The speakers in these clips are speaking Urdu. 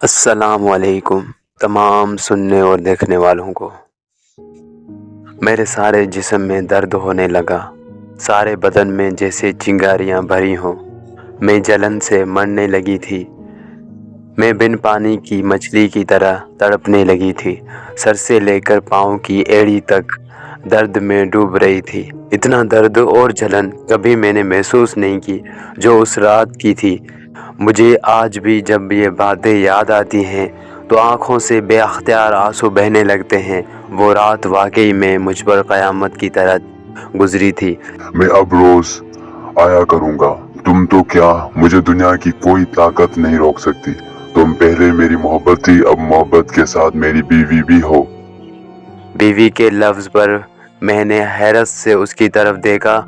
السلام علیکم تمام سننے اور دیکھنے والوں کو۔ میرے سارے جسم میں درد ہونے لگا، سارے بدن میں جیسے چنگاریاں بھری ہوں۔ میں جلن سے مرنے لگی تھی، میں بن پانی کی مچھلی کی طرح تڑپنے لگی تھی، سر سے لے کر پاؤں کی ایڑی تک درد میں ڈوب رہی تھی۔ اتنا درد اور جلن کبھی میں نے محسوس نہیں کی جو اس رات کی تھی۔ مجھے آج بھی جب یہ باتیں یاد آتی ہیں تو آنکھوں سے بے اختیار آنسو بہنے لگتے ہیں۔ وہ رات واقعی میں مجھ پر قیامت کی طرح گزری تھی۔ میں اب روز آیا کروں گا۔ تم تو کیا، مجھے دنیا کی کوئی طاقت نہیں روک سکتی۔ تم پہلے میری محبت تھی، اب محبت کے ساتھ میری بیوی بھی ہو۔ بیوی کے لفظ پر میں نے حیرت سے اس کی طرف دیکھا۔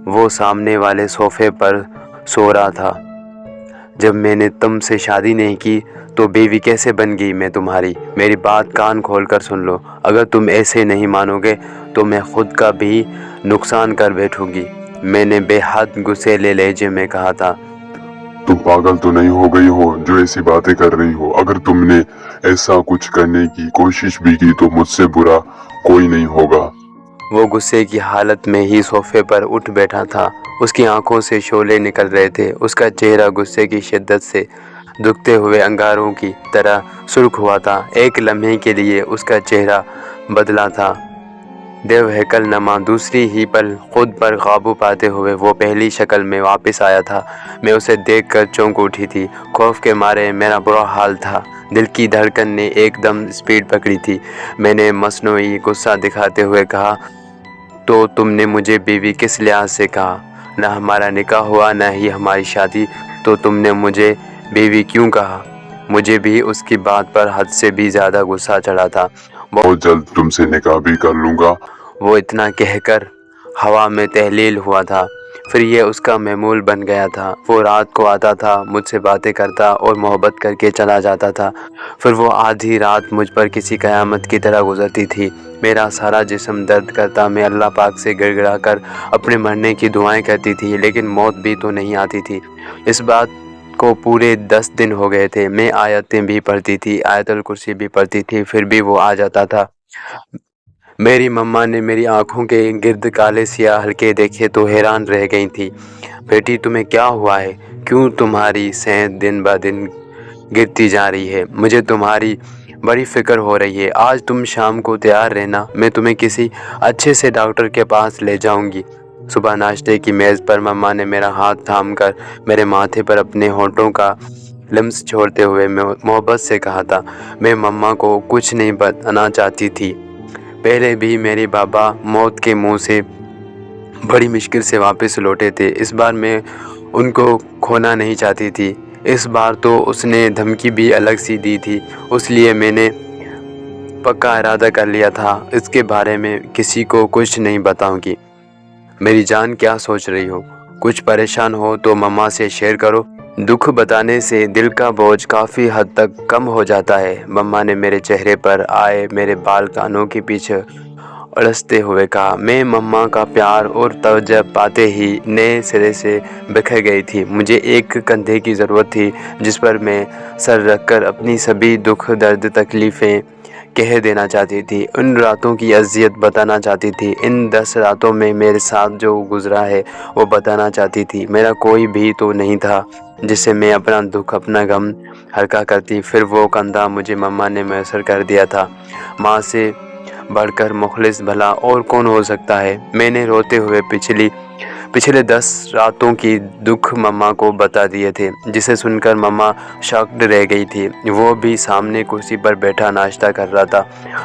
وہ سامنے والے صوفے پر سو رہا تھا۔ جب میں نے تم سے شادی نہیں کی تو بیوی کیسے بن گئی میں تمہاری؟ میری بات کان کھول کر سن لو، اگر تم ایسے نہیں مانو گے تو میں خود کا بھی نقصان کر بیٹھوں گی، میں نے بے حد غصیلے لہجے میں کہا تھا۔ تم پاگل تو نہیں ہو گئی ہو جو ایسی باتیں کر رہی ہو؟ اگر تم نے ایسا کچھ کرنے کی کوشش بھی کی تو مجھ سے برا کوئی نہیں ہوگا۔ وہ غصے کی حالت میں ہی صوفے پر اٹھ بیٹھا تھا، اس کی آنکھوں سے شعلے نکل رہے تھے، اس کا چہرہ غصے کی شدت سے دکھتے ہوئے انگاروں کی طرح سرخ ہوا تھا۔ ایک لمحے کے لیے اس کا چہرہ بدلا تھا، دیو ہیکل نما۔ دوسری ہی پل خود پر قابو پاتے ہوئے وہ پہلی شکل میں واپس آیا تھا۔ میں اسے دیکھ کر چونک اٹھی تھی، خوف کے مارے میرا برا حال تھا، دل کی دھڑکن نے ایک دم سپیڈ پکڑی تھی۔ میں نے مصنوعی غصہ دکھاتے ہوئے کہا، تو تم نے مجھے بیوی کس لحاظ سے کہا؟ نہ ہمارا نکاح ہوا نہ ہی ہماری شادی، تو تم نے مجھے بیوی کیوں کہا؟ مجھے بھی اس کی بات پر حد سے بھی زیادہ غصہ چڑھا تھا۔ بہت جلد تم سے نکاح بھی کر لوں گا۔ وہ اتنا کہہ کر ہوا میں تحلیل ہوا تھا، پھر یہ اس کا معمول بن گیا تھا۔ وہ رات کو آتا تھا، مجھ سے باتیں کرتا اور محبت کر کے چلا جاتا تھا، پھر وہ آدھی رات مجھ پر کسی قیامت کی طرح گزرتی تھی۔ میرا سارا جسم درد کرتا، میں اللہ پاک سے گڑ گڑا کر اپنے مرنے کی دعائیں کرتی تھی، لیکن موت بھی تو نہیں آتی تھی۔ اس بات کو پورے 10 دن ہو گئے تھے۔ میں آیتیں بھی پڑھتی تھی، آیت الکرسی بھی پڑھتی تھی، پھر بھی وہ آ جاتا تھا۔ میری مما نے میری آنکھوں کے گرد کالے سیاہ حلقے دیکھے تو حیران رہ گئی تھی۔ بیٹی تمہیں کیا ہوا ہے؟ کیوں تمہاری صحت دن بہ دن گرتی جا رہی ہے؟ مجھے تمہاری بڑی فکر ہو رہی ہے۔ آج تم شام کو تیار رہنا، میں تمہیں کسی اچھے سے ڈاکٹر کے پاس لے جاؤں گی۔ صبح ناشتے کی میز پر مما نے میرا ہاتھ تھام کر میرے ماتھے پر اپنے ہونٹوں کا لمس چھوڑتے ہوئے محبت سے کہا تھا۔ میں مما کو کچھ نہیں بتانا چاہتی تھی۔ پہلے بھی میرے بابا موت کے منہ سے بڑی مشکل سے واپس لوٹے تھے، اس بار میں ان کو کھونا نہیں چاہتی تھی۔ اس بار تو اس نے دھمکی بھی الگ سی دی تھی، اس لیے میں نے پکا ارادہ کر لیا تھا اس کے بارے میں کسی کو کچھ نہیں بتاؤں گی۔ میری جان کیا سوچ رہی ہو؟ کچھ پریشان ہو تو مما سے شیئر کرو، دکھ بتانے سے دل کا بوجھ کافی حد تک کم ہو جاتا ہے۔ مما نے میرے چہرے پر آئے میرے بال کانوں کے پیچھے اڑستے ہوئے کہا۔ میں مما کا پیار اور توجہ پاتے ہی نئے سرے سے بکھر گئی تھی۔ مجھے ایک کندھے کی ضرورت تھی جس پر میں سر رکھ کر اپنی سبھی دکھ درد تکلیفیں کہہ دینا چاہتی تھی، ان راتوں کی اذیت بتانا چاہتی تھی، ان 10 راتوں میں میرے ساتھ جو گزرا ہے وہ بتانا چاہتی تھی۔ میرا کوئی بھی تو نہیں تھا جس سے میں اپنا دکھ اپنا غم ہلکا کرتی۔ پھر وہ کندھا مجھے مما نے میسر کر دیا تھا۔ ماں سے بڑھ کر مخلص بھلا اور کون ہو سکتا ہے؟ میں نے روتے ہوئے پچھلے 10 راتوں کی دکھ مما کو بتا دیے تھے، جسے سن کر مما شاکڈ رہ گئی تھی۔ وہ بھی سامنے کرسی پر بیٹھا ناشتہ کر رہا تھا،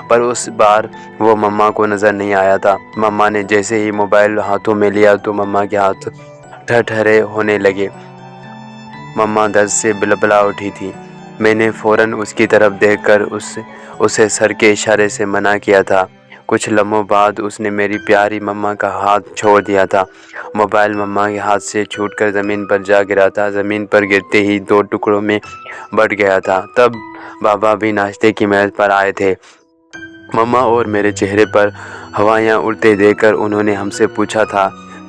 پر اس بار وہ مما کو نظر نہیں آیا تھا۔ مما نے جیسے ہی موبائل ہاتھوں میں لیا تو مما کے ہاتھ ٹھرٹھرے ہونے لگے۔ مما درد سے بلبلا اٹھی تھی۔ میں نے فوراً اس کی طرف دیکھ کر اسے سر کے اشارے سے منع کیا تھا۔ کچھ لمحوں بعد اس نے میری پیاری مما کا ہاتھ چھوڑ دیا تھا۔ موبائل مما کے ہاتھ سے چھوٹ کر زمین پر جا گرا تھا، زمین پر گرتے ہی 2 ٹکڑوں میں بٹ گیا تھا۔ تب بابا بھی ناشتے کی میز پر آئے تھے۔ مما اور میرے چہرے پر ہوائیاں اڑتے دیکھ کر انہوں نے ہم سے پوچھا تھا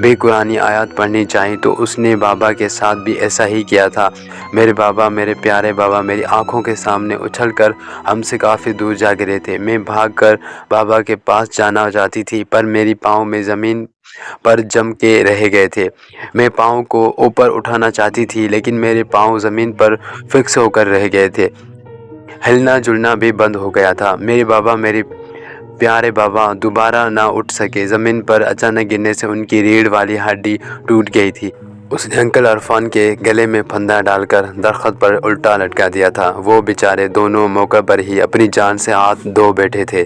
بھی قرآنی آیات پڑھنی چاہی تو اس نے بابا کے ساتھ بھی ایسا ہی کیا تھا۔ میرے بابا، میرے پیارے بابا میری آنکھوں کے سامنے اچھل کر ہم سے کافی دور جا گرے تھے۔ میں بھاگ کر بابا کے پاس جانا چاہتی تھی پر میری پاؤں میں زمین پر جم کے رہ گئے تھے۔ میں پاؤں کو اوپر اٹھانا چاہتی تھی لیکن میرے پاؤں زمین پر فکس ہو کر رہ گئے تھے، ہلنا جلنا بھی بند ہو گیا تھا۔ میرے بابا، میرے پیارے بابا دوبارہ نہ اٹھ سکے۔ زمین پر اچانک گرنے سے ان کی ریڑھ والی ہڈی ٹوٹ گئی تھی۔ اس نے انکل عرفان کے گلے میں پھندا ڈال کر درخت پر الٹا لٹکا دیا تھا۔ وہ بیچارے دونوں موقع پر ہی اپنی جان سے ہاتھ دھو بیٹھے تھے۔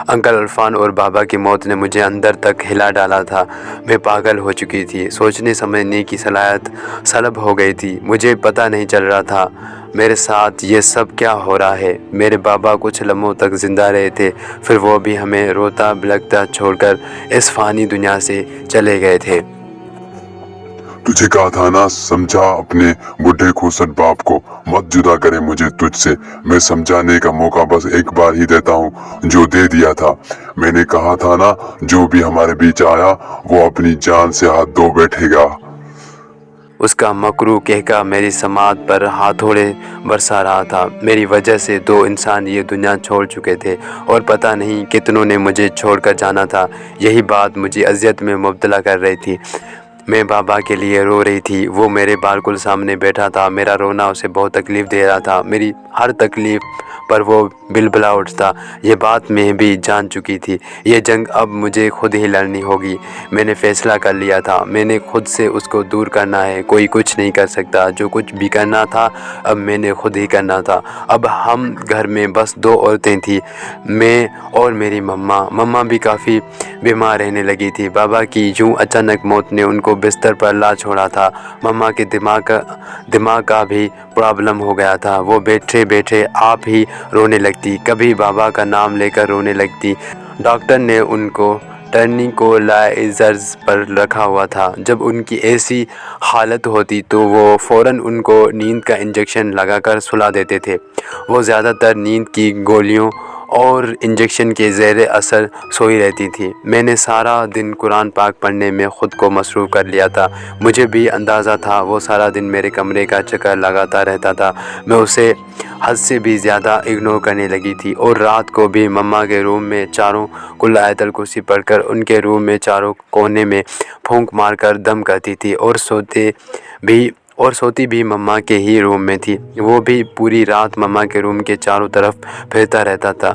انکل عرفان اور بابا کی موت نے مجھے اندر تک ہلا ڈالا تھا۔ میں پاگل ہو چکی تھی، سوچنے سمجھنے کی صلاحیت سلب ہو گئی تھی۔ مجھے پتہ نہیں چل رہا تھا میرے ساتھ یہ سب کیا ہو رہا ہے۔ میرے بابا کچھ لمحوں تک زندہ رہے تھے، پھر وہ بھی ہمیں روتا بلکتا چھوڑ کر اس فانی دنیا سے چلے گئے تھے۔ تجھے کہا تھا نا، سمجھا اپنے بڈھے کھوسٹ باپ کو، مت جدا کرے مجھے تجھ سے۔ میں سمجھانے کا موقع بس ایک بار ہی دیتا ہوں، جو دے دیا تھا۔ میں نے کہا تھا نا، جو بھی ہمارے بیچ آیا وہ اپنی جان سے ہاتھ دھو بیٹھے گا۔ اس کا مکروہ کہکا میری سماعت پر ہتھوڑے برسا رہا تھا۔ میری وجہ سے 2 انسان یہ دنیا چھوڑ چکے تھے اور پتہ نہیں کتنوں نے مجھے چھوڑ کر جانا تھا۔ یہی بات مجھے اذیت میں مبتلا کر رہی تھی۔ میں بابا کے لیے رو رہی تھی، وہ میرے بالکل سامنے بیٹھا تھا۔ میرا رونا اسے بہت تکلیف دے رہا تھا، میری ہر تکلیف پر وہ بلبلا اٹھتا۔ یہ بات میں بھی جان چکی تھی، یہ جنگ اب مجھے خود ہی لڑنی ہوگی۔ میں نے فیصلہ کر لیا تھا، میں نے خود سے اس کو دور کرنا ہے۔ کوئی کچھ نہیں کر سکتا، جو کچھ بھی کرنا تھا اب میں نے خود ہی کرنا تھا۔ اب ہم گھر میں بس 2 عورتیں تھیں، میں اور میری مما بھی کافی بیمار رہنے لگی تھی۔ بابا کی یوں اچانک موت نے ان کو بستر پر لا چھوڑا تھا۔ مما کے دماغ کا بھی پرابلم ہو گیا تھا، وہ بیٹھے بیٹھے آپ ہی رونے لگتی، کبھی بابا کا نام لے کر رونے لگتی۔ ڈاکٹر نے ان کو ٹرنکولائزرز پر رکھا ہوا تھا۔ جب ان کی ایسی حالت ہوتی تو وہ فوراً ان کو نیند کا انجیکشن لگا کر سلا دیتے تھے۔ وہ زیادہ تر نیند کی گولیوں اور انجیکشن کے زیر اثر سوئی رہتی تھی۔ میں نے سارا دن قرآن پاک پڑھنے میں خود کو مصروف کر لیا تھا۔ مجھے بھی اندازہ تھا وہ سارا دن میرے کمرے کا چکر لگاتا رہتا تھا۔ میں اسے حد سے بھی زیادہ اگنور کرنے لگی تھی اور رات کو بھی مما کے روم میں چاروں کل آیت الکرسی پڑھ کر ان کے روم میں چاروں کونے میں پھونک مار کر دم کرتی تھی اور سوتی بھی مما کے ہی روم میں تھی۔ وہ بھی پوری رات مما کے روم کے چاروں طرف پھرتا رہتا تھا،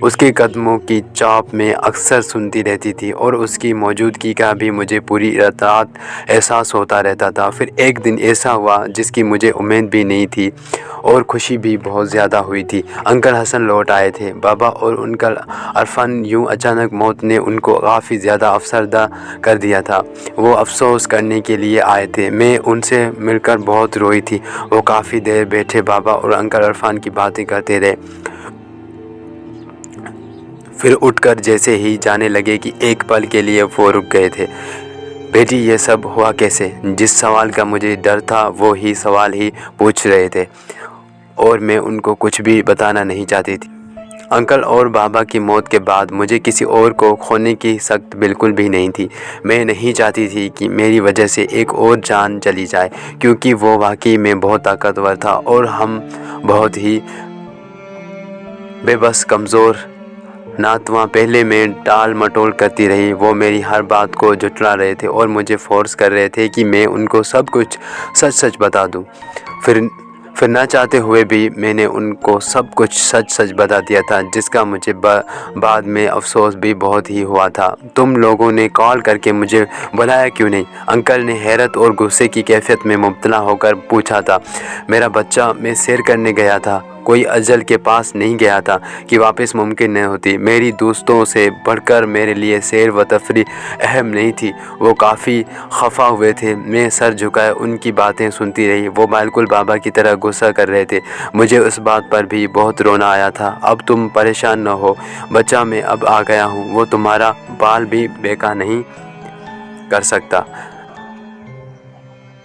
اس کے قدموں کی چاپ میں اکثر سنتی رہتی تھی اور اس کی موجودگی کا بھی مجھے پوری رات احساس ہوتا رہتا تھا۔ پھر ایک دن ایسا ہوا جس کی مجھے امید بھی نہیں تھی اور خوشی بھی بہت زیادہ ہوئی تھی۔ انکل حسن لوٹ آئے تھے۔ بابا اور انکل عرفان یوں اچانک موت نے ان کو کافی زیادہ افسردہ کر دیا تھا، وہ افسوس کرنے کے لیے آئے تھے۔ میں ان سے مل کر بہت روئی تھی۔ وہ کافی دیر بیٹھے بابا اور انکل عرفان کی باتیں کرتے رہے، پھر اٹھ کر جیسے ہی جانے لگے کہ ایک پل کے لیے وہ رک گئے تھے۔ بیٹی یہ سب ہوا کیسے؟ جس سوال کا مجھے ڈر تھا وہی سوال ہی پوچھ رہے تھے اور میں ان کو کچھ بھی بتانا نہیں چاہتی تھی۔ انکل اور بابا کی موت کے بعد مجھے کسی اور کو کھونے کی سخت بالکل بھی نہیں تھی۔ میں نہیں چاہتی تھی کہ میری وجہ سے ایک اور جان چلی جائے، کیونکہ وہ واقعی میں بہت طاقتور تھا اور ہم بہت ہی بے بس کمزور ناتواں۔ پہلے میں ٹال مٹول کرتی رہی، وہ میری ہر بات کو جھٹلا رہے تھے اور مجھے فورس کر رہے تھے کہ میں ان کو سب کچھ سچ بتا دوں۔ پھر نہ چاہتے ہوئے بھی میں نے ان کو سب کچھ سچ بتا دیا تھا، جس کا مجھے بعد میں افسوس بھی بہت ہی ہوا تھا۔ تم لوگوں نے کال کر کے مجھے بلایا کیوں نہیں؟ انکل نے حیرت اور غصے کی کیفیت میں مبتلا ہو کر پوچھا تھا۔ میرا بچہ، میں سیر کرنے گیا تھا، کوئی اجل کے پاس نہیں گیا تھا کہ واپس ممکن نہ ہوتی۔ میری دوستوں سے بڑھ کر میرے لیے سیر و تفریح اہم نہیں تھی۔ وہ کافی خفا ہوئے تھے۔ میں سر جھکائے ان کی باتیں سنتی رہی۔ وہ بالکل بابا کی طرح غصہ کر رہے تھے۔ مجھے اس بات پر بھی بہت رونا آیا تھا۔ اب تم پریشان نہ ہو بچہ، میں اب آ گیا ہوں، وہ تمہارا بال بھی بیکا نہیں کر سکتا۔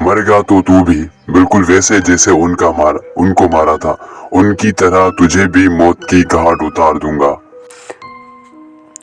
مر گا تو بھی بالکل ویسے جیسے ان کو مارا تھا، ان کی طرح تجھے بھی موت کی گھاٹ اتار دوں گا۔